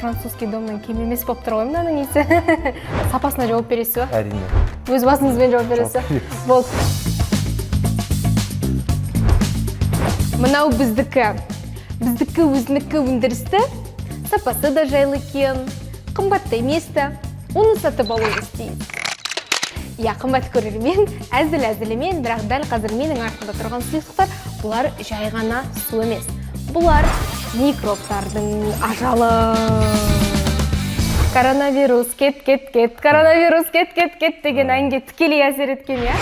французский домнан кем емес болып тұр ғой мынаның иісі. Сапасына жауап бересіз ба? Әрине. Өз басыңызбен жауап бересіз? Болды. Мынау біздікі. Біздікі өзінікі өндірісті. Сапасы да жайлы екен. Қымбатты емес та. Оны сатып алуды істейді. Я қымбат көрермен, әзіл-әзілімен, бірақ дәл қазір менің артында тұрған сұйықтықтар, бұлар жай ғана су емес. Бұлар микробтардың ажалы. Коронавирус кет, коронавирус кет деген әнге тікелей әсер еткен, я?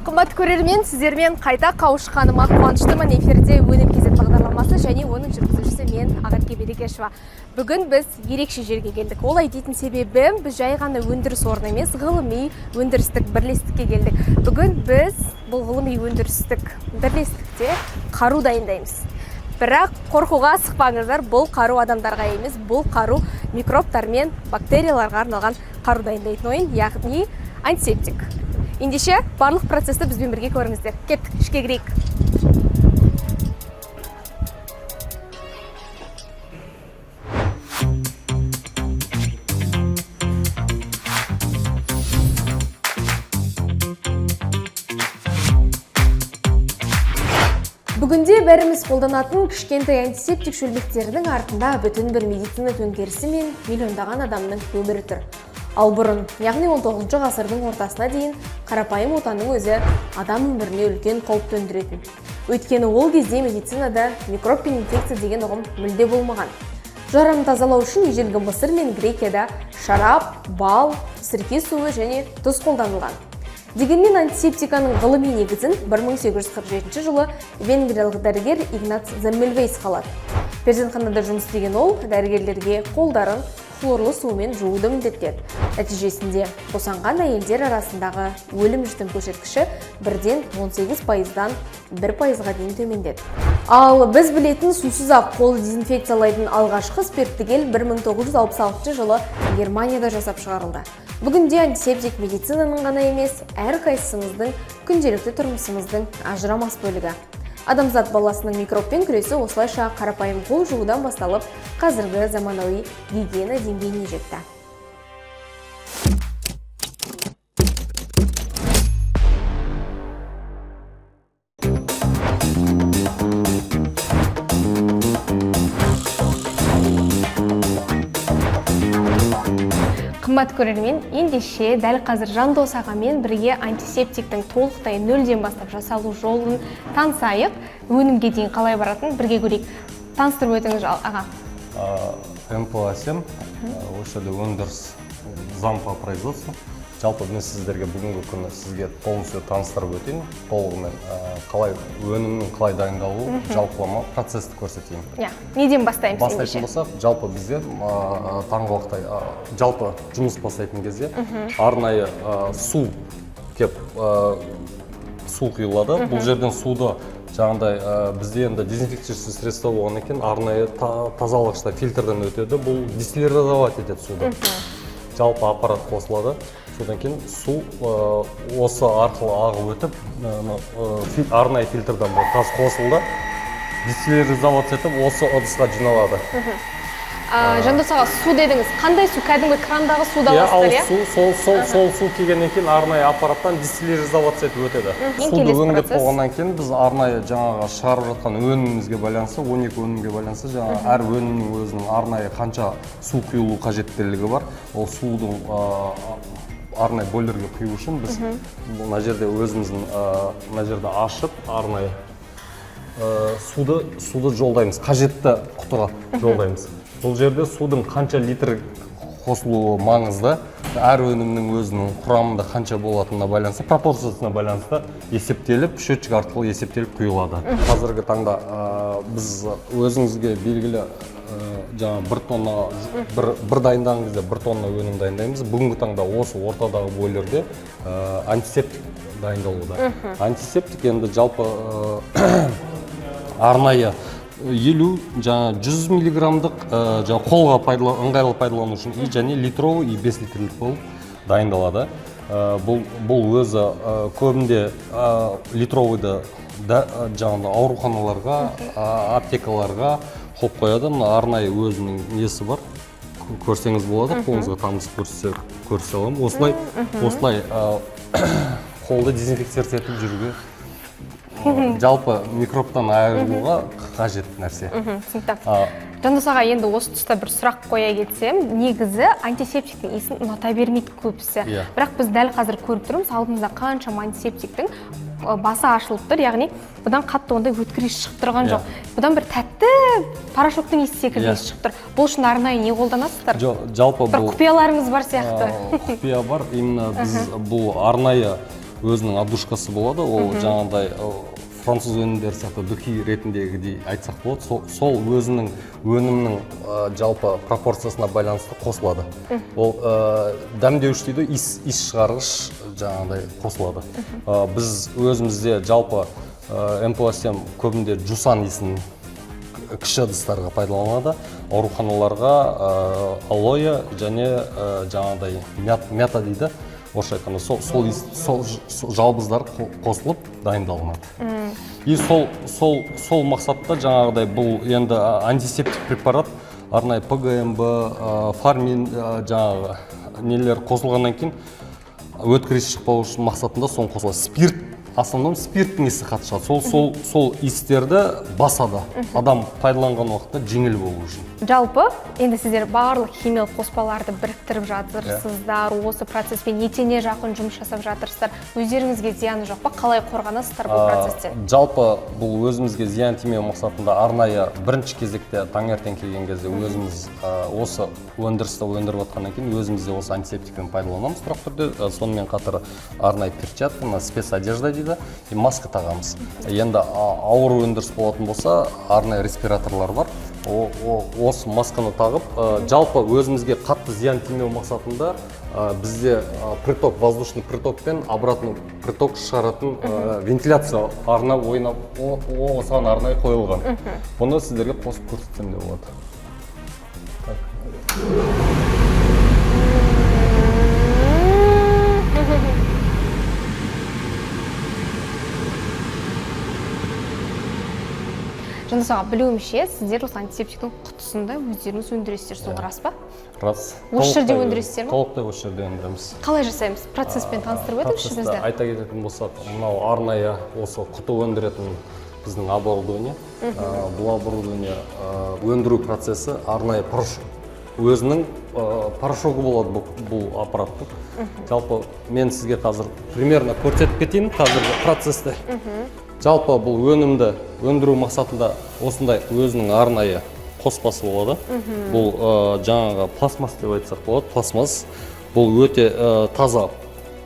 Қымбат көрермен, сіздермен қайта қауышқаныма қуаныштымын. Эфирде өнім кезет бағдарламасы және оның жүргізушісі мен Ақерке Берекешова. Бүгін біз ерекше жерге келдік. Олай дейтін себебім, біз жай ғана өндіріс орны емес, ғылыми өндірістік бірлестікке келдік. Бүгін біз бұл ғылыми өндірістік бірлестікте қару дайындаймыз. Бірақ қорқуға асықпаңыздар, бұл қару адамдарға емес, бұл қару микробтар мен бактерияларға арналған қару дайындайтын ойын, яғни антисептик. Ендеше барлық процесті бізбен бірге көріңіздер. Кеттік, ішке кірейік. Бүгінде бәріміз қолданатын кішкентай антисептик шөлмектердің артында бүтін бір медицина төңкерісі мен миллиондаған адамның өмірі тұр. Ал бұрын, яғни 19 ғасырдың ортасына дейін қарапайым отаның өзі адам өміріне үлкен қауіп төндіретін. Өйткені ол кезде медицинада микроб пен инфекция деген ұғым мүлде болмаған. Жараны тазалау үшін ежелгі Мысыр мен Грекияда шарап, бал, сірке суы және тұз қолданылған. Дегенмен антисептиканың ғылыми негізін 1847 жылы венгриялық дәрігер Игнац Земмельвейс қалады. Перзентханада жұмыс істеген ол дәрігерлерге қолдарын хлорлы сумен жууды міндеттеді. Нәтижесінде босанған әйелдер арасындағы өлім-жітім көрсеткіші 18%-дан 1%-ға дейін төмендеді. Ал біз білетін сусыз ақ қолды дезинфекциялайтын алғашқы спиртті гель 1966 жылы Германияда жасап шығарылды. Бүгінде антисептик медицинаның ғана емес, әрқайсымыздың күнделікті тұрмысымыздың ажырамас бөлігі. Адамзат баласының микробпен күресі осылайша қарапайым қол жуудан басталып, қазіргі заманауи гигиена деңгейіне жетті. Қымбат көрермен, ендеше дәл қазір Жандос ағамен бірге антисептиктің толықтай нөлден бастап жасалу жолын танысайық. Өнімге дейін қалай баратын бірге көрейік. Таныстырып өтіңіз аға. МПО Асем, осы жерде өндіріс зам по производству. Жалпы мен сіздерге бүгінгі күні сізге полностью таныстырып өтейін. Толығымен қалай өнімнің қалай дайындалуы, жалпылама процесті көрсетейін. Неден бастаймыз ендеше? Бастайтын болсақ, жалпы бізде таңғы уақытта жалпы жұмыс бастайтын кезде арнайы су кеп су құйылады. Бұл жерден суды жаңағыдай бізде енді дезинфекциялық средство болған екен, арнайы тазалағышта фильтрден өтеді. Бұл дистиллировать етеді суды. Жалпы аппарат қосылады. Содан кейін су осы арқылы ағып өтіп, арнайы фильтрдан тас қосылды, дистиллировать етіп, осы ыдысқа жиналады. Жандос аға, су дедіңіз, қандай су? Кәдімгі крандағы суда аласыздар, иә? Сол су келгеннен кейін арнайы аппараттан дистиллировать етіп өтеді. Суды өңдеп болғаннан кейін біз арнайы жаңағы шығарып жатқан өнімімізге байланысты, 12 өнімге байланысты, жаңағы әр өнімнің өзінің арнайы қанша су құйылу қажеттілігі бар. Ол судың арнайы бойлерге құю үшін біз мына жерде өзіміздің мына жерде ашып арнайы суды жолдаймыз, қажетті құтыға жолдаймыз. Бұл жерде судың қанша литр қосылуы маңызды, әр өнімнің өзінің құрамында қанша болатынына байланысты, пропорциясына байланысты есептеліп, счетчик арқылы есептеліп құйылады. Қазіргі таңда біз өзіңізге белгілі жаңа бір дайындаған кезде 1 тонна өнім дайындаймыз. Бүгінгі таңда осы ортадағы бойлерде антисептик дайындалуда. Антисептик енді жалпы арнайы 50 жаңа 100 миллиграммдық жаңа қолға ыңғайлы пайдалану үшін и және литровый и 5 литрлік болып дайындалады. Бұл өзі көбінде литровыйды жаңағыдай ауруханаларға, аптекаларға қойып қояды. Мына арнайы өзінің несі бар. Көрсеңіз болады, қолыңызға тамызып көрсете аламын. Осылай қолды дезинфекция етіп жүруге жалпы микробтан айырылуға қажет нәрсе. Түсінікті. Жандос аға, енді осы тұста бір сұрақ қоя кетсем, негізі антисептиктің иісін ұната бермейді көбісі. Бірақ біз дәл қазір көріп тұрмыз, алдымызда қаншама антисептиктің басы ашылып тұр, яғни бұдан қатты ондай өткір иіс шығып тұрған жоқ. Бұдан бір тәтті порошоктың иісі секілді иіс шығып тұр. Бұл үшін арнайы не қолданасыздар? Жалпы бір құпияларыңыз бар сияқты. Құпия бар, именно біз бұл арнайы өзінің отдушкасы болады, ол жаңағыдай француз өнімдері сияқты духи ретіндегідей айтсақ болады, сол өзінің өнімнің жалпы пропорциясына байланысты қосылады. Ол дәмдеуіш дейді, иіс шығарғыш жаңағыдай қосылады. Біз өзімізде жалпы МПО-сем көбінде жусан иісін кіші ыдыстарға пайдаланады, ауруханаларға алоэ және жаңағыдай мята дейді. Орысша айтқанда сол жалбыздар қосылып дайындалынады. И сол мақсатта жаңағыдай бұл енді антисептик препарат, арнайы ПГМБ, фармин жаңағы нелер қосылғаннан кейін өткір иіс шықпау үшін мақсатында соны қосылады. Спирт, основном спирттің иісі қатты шығады. Сол иістерді басады. Адам пайдаланған уақытта жеңіл болу үшін. Жалпы, енді сіздер барлық химиялық қоспаларды біріктіріп жатырсыздар, осы процеспен етене жақын жұмыс жасап жатырсыздар. Өздеріңізге зияны жоқ па? Қалай қорғанасыздар бұл процестен? Жалпы бұл өзімізге зиян тимеу мақсатында арнайы бірінші кезекте таңертең келген кезде өзіміз осы өндірісті өндіріп отқаннан кейін өзімізде осы антисептикпен пайдаланамыз тұрақты түрде. Сонымен қатар арнайы перчатка, спецодежда дейді, и маска тағамыз. Енді ауыр өндіріс болатын болса, арнайы респираторлар бар. Осы масканы тағып, жалпы өзімізге қатты зиян тимеу мақсатында бізде приток, воздушный приток пен обратный приток шығаратын вентиляция арна осыған арнайы қойылған. Бұны сіздерге қосып көрсетсем де болады. Жандос аға, білуімше, сіздер осы антисептиктің құтысында өздеріңіз өндіресіздер, сол рас па? Рас. Осы жерде өндіресіздер ме? Толықтай осы жерде өндіреміз. Қалай жасаймыз? Процесспен таныстырып өтіңізші бізді? Айта кететін болсақ, мынау арнайы осы құты өндіретін біздің оборудование. Бұл оборудование өндіру процесі арнайы өзінің порошогы болады бұл аппараттың. Жалпы мен сізге қазір примерно көрсетіп кетейін қазіргі процесті. Жалпы бұл өнімді өндіру мақсатында осындай өзінің арнайы қоспасы болады. Бұл жаңағы пластмасс деп айтсақ болады, пластмасс. Бұл өте таза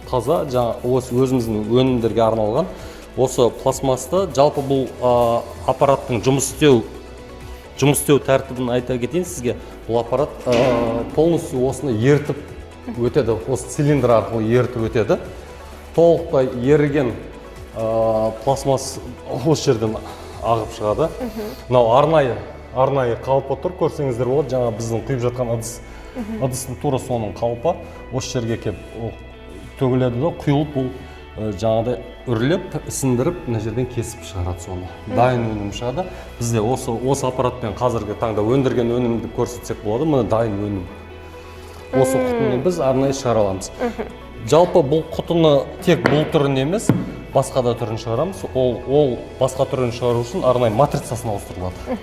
осы өзіміздің өнімдерге арналған. Осы пластмассты жалпы бұл аппараттың жұмыс істеу тәртібін айта кетейін сізге. Бұл аппарат полностью осыны ертіп өтеді, осы цилиндр арқылы ертіп өтеді. Толықтай еріген пластмасс осы жерден ағып шығады. Мынау арнайы қалпы тұр, көрсеңіздер болады. Жаңа біздің құйып жатқан ыдыстың тура соның қалпы осы жерге келіп төгіледі да, құйылып бұл жаңағыдай үрлеп, сындырып, мына жерден кесіп шығарады соны. Дайын өнім шығады. Бізде осы аппаратпен қазіргі таңда өндірген өнімді көрсетсек болады. Мына дайын өнім. Осы құтыны біз арнайы шығара аламыз. Жалпы бұл құтыны тек бұл түрін емес, басқа да түрін шығарамыз. Ол басқа түрін шығару үшін арнайы матрицасын ауыстырылады.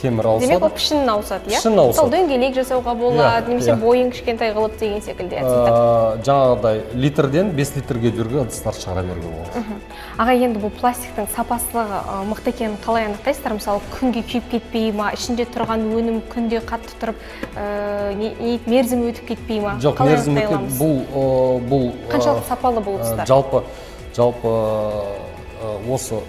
Темір ауысады. Демек, ол пішінін ауысады, иә? Пішінін ауысады. Сол дөңгелек жасауға болады, немесе бойын кішкентай қылып деген секілді. Жаңағыдай литрден 5 литрге жүрген ыдыстар шығара беруге болады. Аға, енді бұл пластиктің сапасылығы мықты екенін қалай анықтайсыздар? Мысалы, күнге күйіп кетпей ма, ішінде тұрған өнім күнде қатты тұрып, мерзімі өтіп кетпей ма? Жоқ, мерзімі бұл қаншалықты сапалы болыпсыздар? Жалпы осы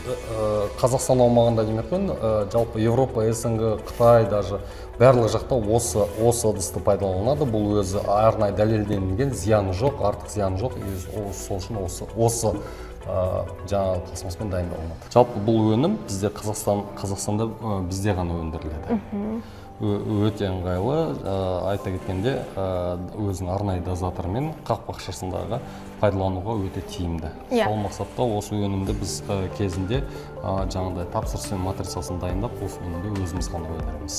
Қазақстан аумағында демек қойын, жалпы Европа, СНГ, Қытай даже барлық жақта осы ыдысты пайдаланады. Бұл өзі арнайы дәлелденген, зияны жоқ, артық зияны жоқ. Сол үшін осы жаңағы пластмаспен дайындалынады. Жалпы бұл өнім бізде Қазақстанда бізде ғана өндіріледі. Өте ыңғайлы, айта кеткенде өзінің арнайы дозаторымен қақпақшасындағы пайдалануға өте тиімді. Сол мақсатта осы өнімді біз кезінде жаңағыдай тапсырыспен матрицасын дайындап, осы өнімді өзіміз ғана өндіреміз.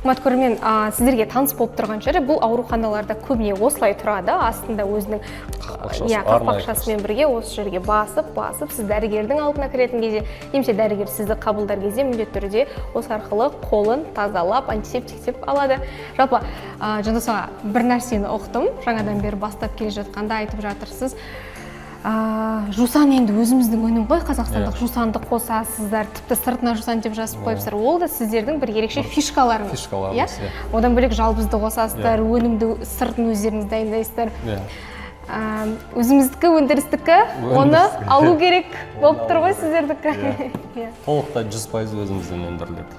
Қымбатты көрермен, сіздерге таныс болып тұрған жері бұл ауруханаларда көбіне осылай тұрады, астында өзінің қақпақшасымен бірге осы жерге басып, сіз дәрігердің алдына кіретін кезде, немесе дәрігер сізді қабылдар кезде міндетті түрде осы арқылы қолын тазалап, антисептиктеп алады. Жалпы, Жандос аға, бір нәрсені ұқтым, жаңадан бері бастап келе жатқанда айтып жатырсыз. Жусан енді өзіміздің өнім ғой, қазақстандық жусанды қосасыздар, тіпті сыртына жусан деп жазып қойыпсыздар. Ол да сіздердің бір ерекше фишкаларыңыз. Одан бөлек жалбызды қосасыздар, өнімді сыртын өздеріңіз дайындайсыздар. Өзіміздікі, өндірістікі, оны алу керек болып тұр ғой сіздердікі. Толықтай 100% өзімізден өндіріледі.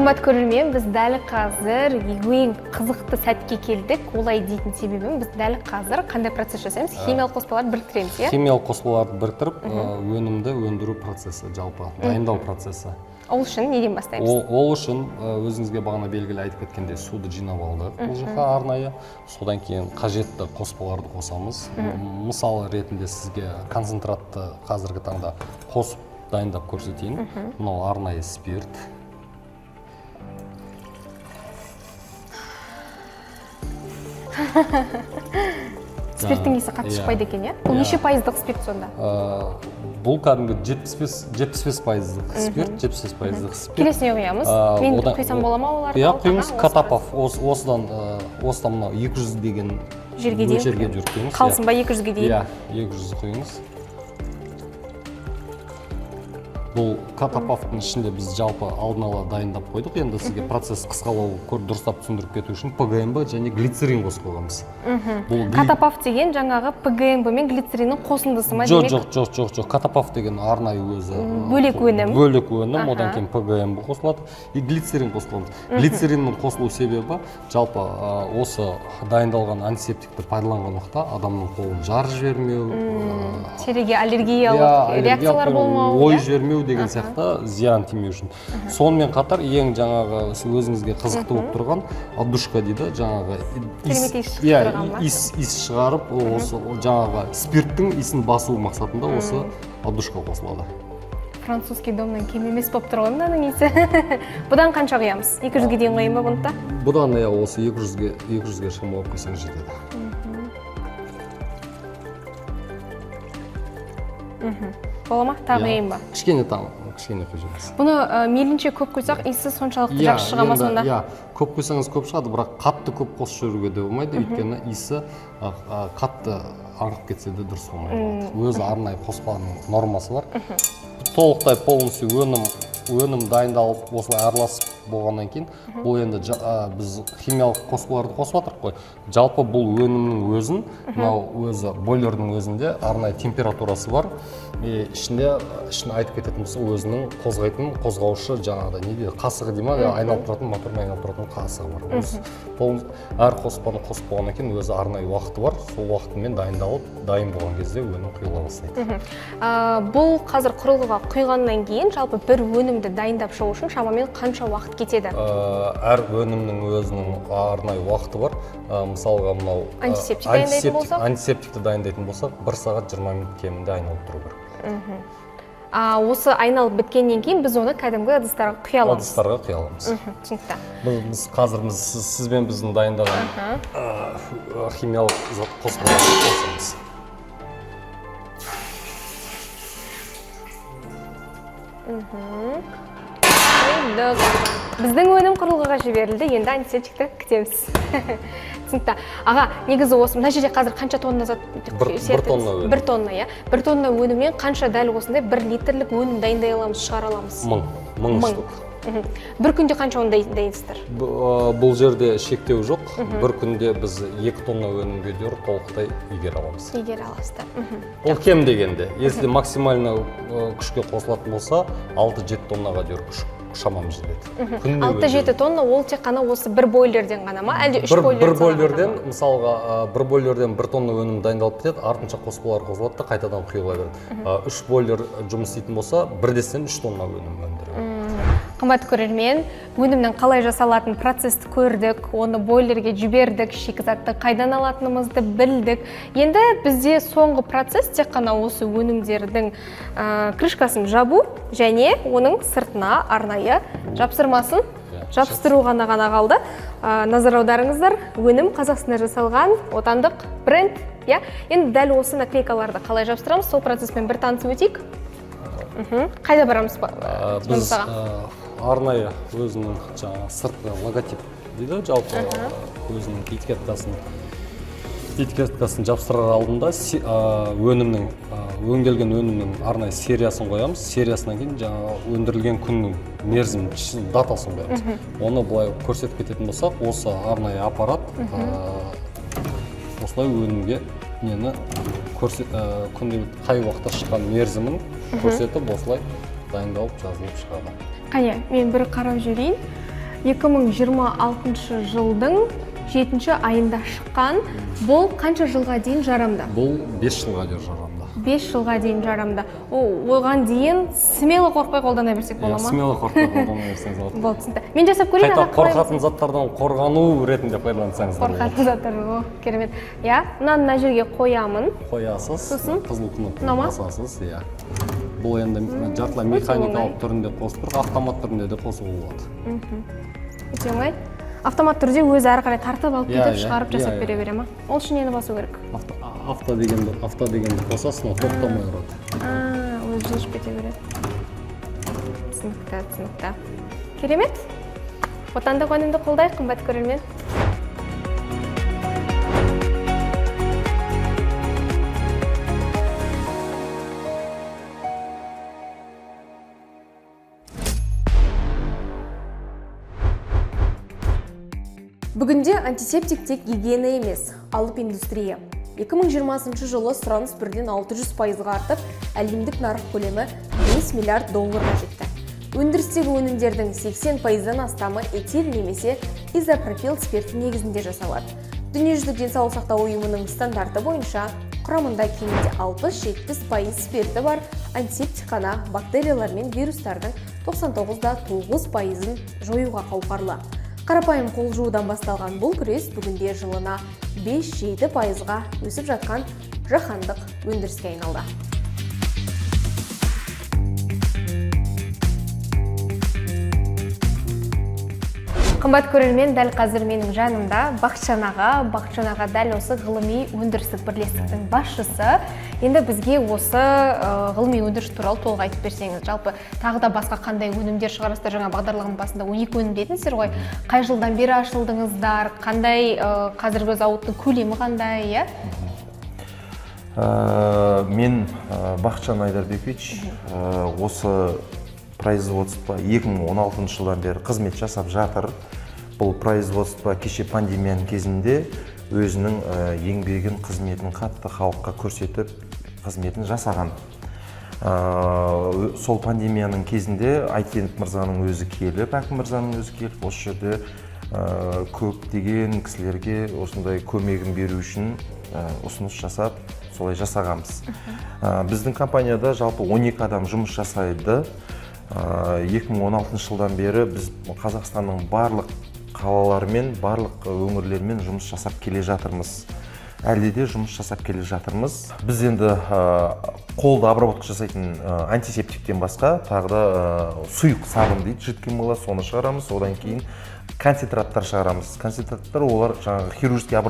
Қымбатты көрермен, біз дәл қазір ең қызықты сәтке келдік. Олай дейтін себебім, біз дәл қазір қандай процесс жасаймыз? Химиялық қоспаларды біріктіреміз, иә? Химиялық қоспаларды біріктіріп, өнімді өндіру процесі, жалпы дайындау процесі. Ол үшін неден бастаймыз? Ол үшін өзіңізге бағана белгілі айтып кеткенде суды жинап алдық. Бұл жаққа арнайы. Содан кейін қажетті қоспаларды қосамыз. Мысалы ретінде сізге концентратты қазіргі таңда қосып дайындап көрсетейін. Мынау арнайы спирт. Спирттің иісі қатты шықпайды екен, иә? Бұл неше пайыздық спирт сонда? Бұл кәдімгі 75% спирт, 75% спирт. Келесіне құямыз? Мен құйсам бола ма оларды? Құйымыз Катапов. Осыдан мынау 200 деген мөлшерге жүргеніміз. Қалсын ба 200-ге дейін? Иә, 200 құйыңыз. Бұл Катаповтың ішінде біз жалпы алдын ала дайындап қойдық. Енді сізге процесс қысқалау дұрыстап түсіндіріп кету үшін ПГМБ және глицерин қосып қойғанбыз. Катапов деген жаңағы ПГМБ мен глицериннің қосындысы ма демек? Жоқ. Катапов деген арнайы өзі бөлек өнім, одан кейін ПГМБ қосылады и глицерин қосыламыз. Глицериннің қосылу себебі жалпы осы дайындалған антисептикті пайдаланған уақытта адамның қолын жарып жібермеу, теріге аллергиялық реакциялар болмау, ой жібермеу деген сияқты зиян тимеу үшін. Сонымен қатар ең жаңағы өзіңізге қызықты болып тұрған отдушка дейді, жаңағы иіс шығарып, осы жаңағы спирттің иісін басу мақсатында осы отдушка қосылады. Французский домнан кем емес болып тұр ғой мынаның иісі. Бұдан қанша құямыз? 200-ге дейін қойын ба бұнда? Бұдан осы 200-ге шамалап қойсаңыз жетеді. Бола ма? Тағы қойын ба? Кішкене қойыңыз. Бұны мейлінше көп қойсақ, иісі соншалықты жақсы шыға ма сонда? Көп қойсаңыз көп шығады, бірақ қатты көп қосып жіберуге де болмайды, өйткені иісі қатты аңқып кетсе де дұрыс болмайды. Өзі арнайы қоспаның нормасы бар. Толықтай полностью өнім дайындалып, осылай араласып болғаннан кейін, бұл енді біз химиялық қоспаларды қосып жатырмық қой. Жалпы бұл өнімнің өзін, мынау өзі бойлердің өзінде арнайы температурасы бар. Ішінде айтып кететін болса, өзінің қозғайтын, қозғаушы жаңағыдай не дейді, қасығы дей ма, айналып тұратын, мотормен айналып тұратын қасығы бар. Әр қоспаны қосып болғаннан кейін өзі арнайы уақыты бар. Сол уақытымен дайындалып, дайын болған кезде өнім құйыла бастайды. Бұл қазір құрылғыға құйғаннан кейін жалпы бір өнімді дайындап шығу үшін шамамен қанша уақыт кетеді? Әр өнімнің өзінің арнайы уақыты бар. Мысалға мынау антисептикті дайындайтын болсақ, 1 сағат 20 минут кемінде айналып тұру керек. Осы айналып біткеннен кейін біз оны кәдімгі ыдыстарға құя аламыз. Ыдыстарға құя аламыз. Түсінікті. Біз қазір сіз бен біздің дайындаған химиялық қоспаларды қосамыз. Біздің өнім құрылғыға жіберілді, енді антисептикті күтеміз. Түсінікті. Аға, негізі осы мына жерде қазір қанша тонна зат? 1 тонна өнім. 1 тонна, иә. 1 тонна өнімнен қанша дәл осындай 1 литрлік өнім дайындай аламыз, шығара аламыз? 1000 штук. Бір күнде қанша ұн дайынсыздар? Бұл жерде шектеу жоқ. Бір күнде біз 2 тонна өнімге дейін толықтай игере аламыз. Игере аласыздар. Ол кем дегенде. Если максимально күшке қосылатын болса, 6-7 тоннаға дейін күш шамамыз жетеді. 6-7 тонна ол тек қана осы бір бойлерден ғана ма? Әлде 3 бойлерден? Бір бойлерден, мысалға, бір бойлерден 1 тонна өнім дайындалып кетеді, артынша қоспалар қосылады да қайтадан құйыла береді. 3 бойлер жұмыс істейтін болса, бірдесен 3 тонна өнім өндіреді. Қымбатты көрермен, өнімнің қалай жасалатын процессті көрдік, оны бойлерге жібердік, шикізатты қайдан алатынымызды білдік. Енді бізде соңғы процесс тек қана осы өнімдердің крышкасын жабу және оның сыртына арнайы жапсырмасын жапсыру ғана қалды. Назар аударыңыздар, өнім Қазақстанда жасалған отандық бренд. Енді дәл осы наклейкаларды қалай жапсырамыз, сол процесспен бір танысып өтейік. Қайда барамыз? Біз арнайы өзінің сыртқы логотип дейді, жалпы өзінің этикеткасын жапсырар алдында өңделген өнімнің арнайы сериясын қоямыз. Сериясынан кейін өндірілген күннің мерзім датасын қоямыз. Оны былай көрсетіп кететін болсақ, осы арнайы аппарат осылай өнімге күнде қай уақытта шыққан мерзімін көрсетіп, осылай дайындалып жазылып шығады. Қане, мен бір қарап жүрейін. 2026 жылдың 7 айында шыққан. Бұл қанша жылға дейін жарамды? Бұл 5 жылға дейін жарамды. 5 жылға дейін жарамды. Оған дейін смело қорқпай қолдана берсек бола ма? Смело қорқпай қолдана берсеңіз болады. Болды, түсінді. Мен жасап көрейін. Қайта қорқатын заттардан қорғану ретінде пайдалансаңыз болады. Қорқатын заттар, керемет. Мына жерге қоямын. Қоясыз, қызыл кнопканы басасыз. Бұл енді жартылай механикалық түрінде қосып тұр, автомат түрінде де қосуға болады. Өте оңай. Автомат түрде өзі әрі қарай тартып алып кетіп шығарып жасап бере бере ма? Ол үшін нені басу керек? Авто дегенді қосасыз, тоқтамай ұрады. Өзі жылжып кете береді. Түсінікті. Керемет. Отандық өнімді қолдайық, қымбатты көрермен. Бүгінде антисептик тек гигиена емес, алып индустрия. 2020 жылы сұраныс 1-600%-ға артып, әлемдік нарық көлемі $5 миллиард жетті. Өндірістегі өнімдердің 80%-дан астамы этил немесе изопропил спирті негізінде жасалады. Дүниежүзілік денсаулық сақтау ұйымының стандарты бойынша құрамында кемінде 60-70% спирті бар антисептик қана бактериялар мен вирустардың 99.9%-ын жоюға қауқарлы. Қарапайым қол жуудан басталған бұл күрес бүгінде жылына 5-7%-ға өсіп жатқан жаһандық өндіріске айналды. Қымбат көрермен, дәл қазір менің жанымда Бақытжан аға дәл осы ғылыми өндірістік бірлестіктің басшысы. Енді бізге осы ғылыми өндіріс туралы толық айтып берсеңіз, жалпы тағы да басқа қандай өнімдер шығарасыздар? Жаңа бағдарламаның басында 12 өнім дедіңіздер ғой. Қай жылдан бері ашылдыңыздар? Қандай қазіргі зауыттың көлемі қандай? Мен Бақытжан Айдарбекович, осы производство 2016 жылдан бері қызмет жасап жатыр. Бұл производство кеше пандемияның кезінде өзінің еңбегін, қызметін қатты халыққа көрсетіп, қызметін жасаған. Сол пандемияның кезінде Айтенов мырзаның өзі келіп, Әкім мырзаның өзі келіп, осы жерде көптеген кісілерге осындай көмегін беру үшін ұсыныс жасап, солай жасағанбыз. Біздің компанияда жалпы 12 адам жұмыс жасайды. 2016 жылдан бері біз Қазақстанның барлық қалаларымен, барлық өңірлермен жұмыс жасап келе жатырмыз. Әлде де жұмыс жасап келе жатырмыз. Біз енді қолда обработка жасайтын антисептиктен басқа, тағы да сұйық сабын дейді, жидкий мыло, соны шығарамыз. Одан кейін концентраттар шығарамыз. Концентраттар олар жаңағы хирургический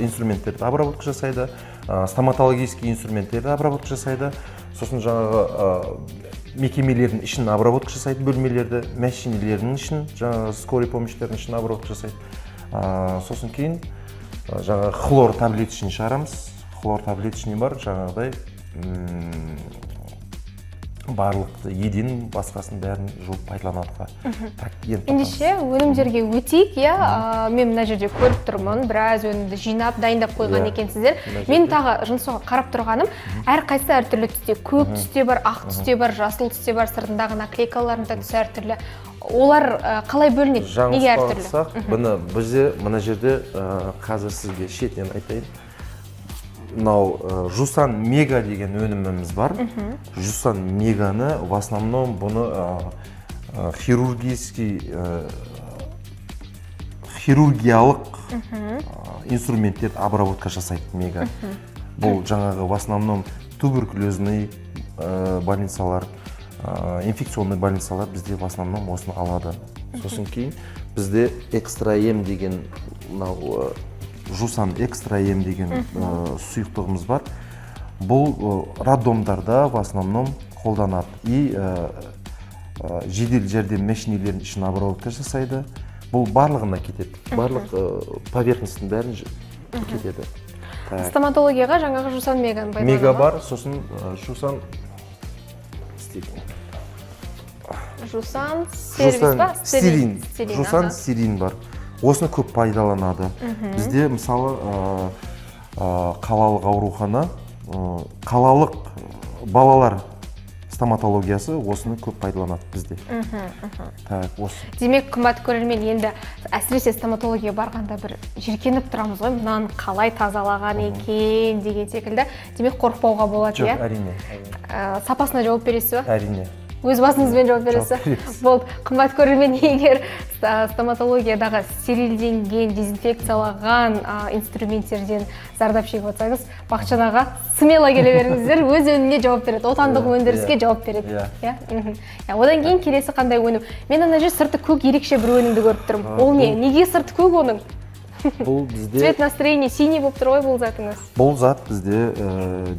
инструменттерді обработка жасайды, стоматологический инструменттерді обработка жасайды. Сосын жаңағы мекемелердің ішін обработка жасайды, бөлмелерді, мәшинелердің ішін, жаңағы скорый помощьтердің ішін обработка жасайды. Сосын кейін жаңағы хлор таблеточный шығарамыз. Хлор таблеточный бар, жаңағыдай барлықты еден басқасын бәрін жуып пайдалануға. Ендеше өнімдерге өтейік, мен мына жерде көріп тұрмын, біраз өнімді жинап, дайындап қойған екенсіздер. Мен тағы жынысуға қарап тұрғаным, әр қайсы әртүрлі түсте, көк түсте бар, ақ түсте бар, жасыл түсте бар, сыртындағы наклейкаларында түсі әртүрлі. Олар қалай бөлінеді? Неге әртүрлі? Бізде мына жерде қазір сізге шетінен айтайын. Мынау Жусан Мега деген өніміміз бар. Жусан Меганы в основном бұны хирургиялық инструменттер обработка жасайды Мега. Бұл жаңағы в основном туберкулезный больницалар, инфекционный больницалар бізде в основном осыны алады. Сосын кейін бізде экстра ем деген Жусан экстра ем деген сұйықтығымыз бар. Бұл роддомдарда в основном қолданады. И жедел жәрдем мәшинелерінің ішін обработка жасайды. Бұл барлығына кетеді. Барлық поверхностың бәрін кетеді. Стоматологияға жаңағы Жусан Меганы пайдаланады. Мега бар, сосын Жусан Жусан сервис ба? Стерин. Жусан Стерин бар. Осыны көп пайдаланады. Бізде мысалы қалалық аурухана, қалалық балалар стоматологиясы осыны көп пайдаланады бізде. Демек, қымбат көрермен, енді әсіресе стоматология барғанда бір жиркеніп тұрамыз ғой, мынаны қалай тазалаған екен деген секілді. Демек, қорықпауға болады, иә? Жоқ, әрине. Сапасына жауап бересіз ба? Әрине. Өз басыңызбен жауап бересіз. Болды. Қымбат көрермен, егер стоматологиядағы стерилденген, дезинфекциялаған инструменттерден зардап шегіп отырсаңыз, Бақытжан аға смело келе беріңіздер, өз өніміне жауап береді, отандық өндіріске жауап береді. Одан кейін келесі қандай өнім? Мен ана жер сырты көк ерекше бір өнімді көріп тұрмын. Ол не? Неге сырты көк оның? Бұл бізде цвет настроение синий болып тұр ғой бұл затыңыз. Бұл зат бізде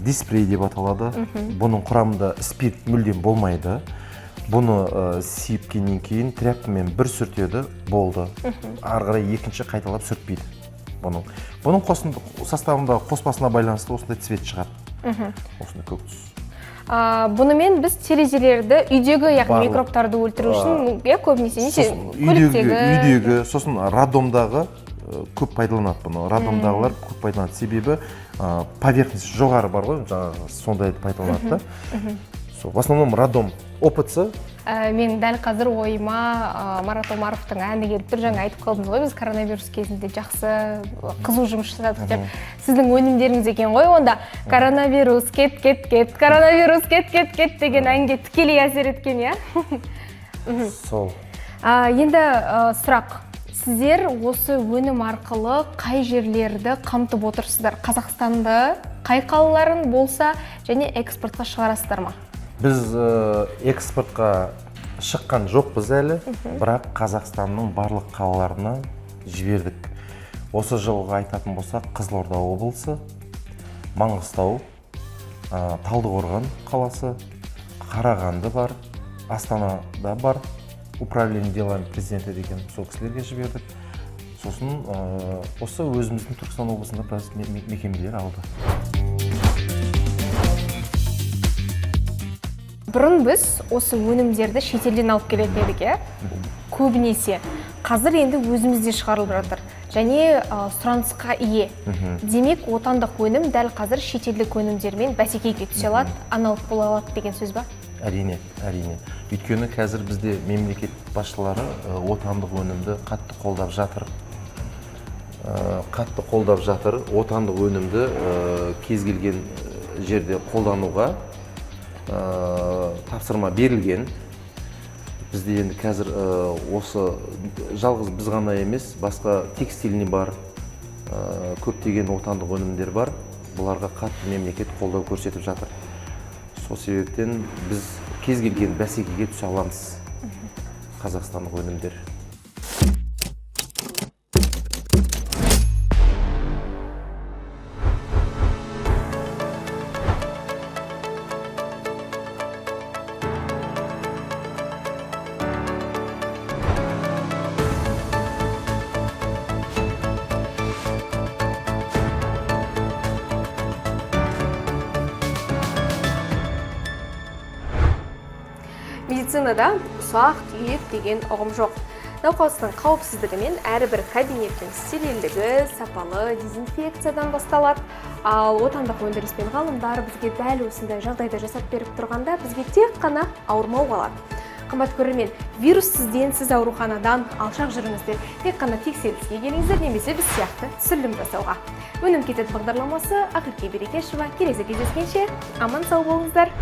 диспрей деп аталады. Бұның құрамында спирт мүлдем болмайды. Бұны сепкеннен кейін тряпкамен бір сүртеді, болды. Ары қарай екінші қайталап сүртпейді. Бұның составында қоспасына байланысты осындай цвет шығады. Осындай көк түс. Бұнымен біз терезелерді үйдегі, яғни микробтарды өлтіру үшін көбінесе үйдегі, сосын роддомдағы көп пайдаланады бұны. Роддомдағылар көп пайдаланады. Себебі поверхность жоғары бар ғой, сондай пайдаланады да. В основном роддом ОПЦ. Мен дәл қазір ойыма Марат Омаровтың әні келіп тұр, жаңа айтып қалдыңыз ғой, біз коронавирус кезінде жақсы қызу жұмыс жасадық деп. Сіздің өнімдеріңіз екен ғой, онда коронавирус кет, коронавирус кет деген әнге тікелей әсер еткен, иә? Сол. Енді сұрақ. Сіздер осы өнім арқылы қай жерлерді қамтып отырсыздар? Қазақстанды, қай қалаларын болса және экспортқа шығарасыздар ма? Біз экспортқа шыққан жоқпыз әлі, бірақ Қазақстанның барлық қалаларына жібердік. Осы жылға айтатын болсақ, Қызылорда облысы, Маңғыстау, Талдықорған қаласы, Қарағанды бар, Астанада бар. Управление делами президенті деген сол кісілерге жібердік. Сосын осы өзіміздің Түркістан облысында біраз мекемелер алды. Бұрын біз осы өнімдерді шетелден алып келетін едік, көбінесе. Қазір енді өзімізде шығарылып жатыр. Және сұранысқа ие. Демек, отандық өнім дәл қазір шетелдік өнімдермен бәсекеге түсе алады, аналық бола алады деген сөз ба? Әрине. Өйткені қазір бізде мемлекет басшылары отандық өнімді қатты қолдап жатыр. Отандық өнімді кез келген жерде қолдануға тапсырма берілген. Бізде енді қазір осы жалғыз біз ғана емес, басқа текстильный бар, көптеген отандық өнімдер бар. Бұларға қатты мемлекет қолдау көрсетіп жатыр. Сол себептен біз кез келген бәсекеге түсе аламыз. Қазақстандық өнімдер. медицинада ұсақ түйек деген ұғым жоқ. Науқастың қауіпсіздігі мен әрбір кабинеттің стерильдігі сапалы дезинфекциядан басталады. Ал отандық өндіріс пен ғалымдар бізге дәл осындай жағдайда жасап беріп тұрғанда бізге тек қана ауырмау қалады. Қымбат көрермен, вируссыз денсіз ауруханадан алшақ жүріңіздер. Тек қана тексеріске келіңіздер, немесе біз сияқты түсірілім жасауға. Өнім кетеді бағдарламасы Ақерке Берекешева. Келесі кездескенше аман сау болыңыздар.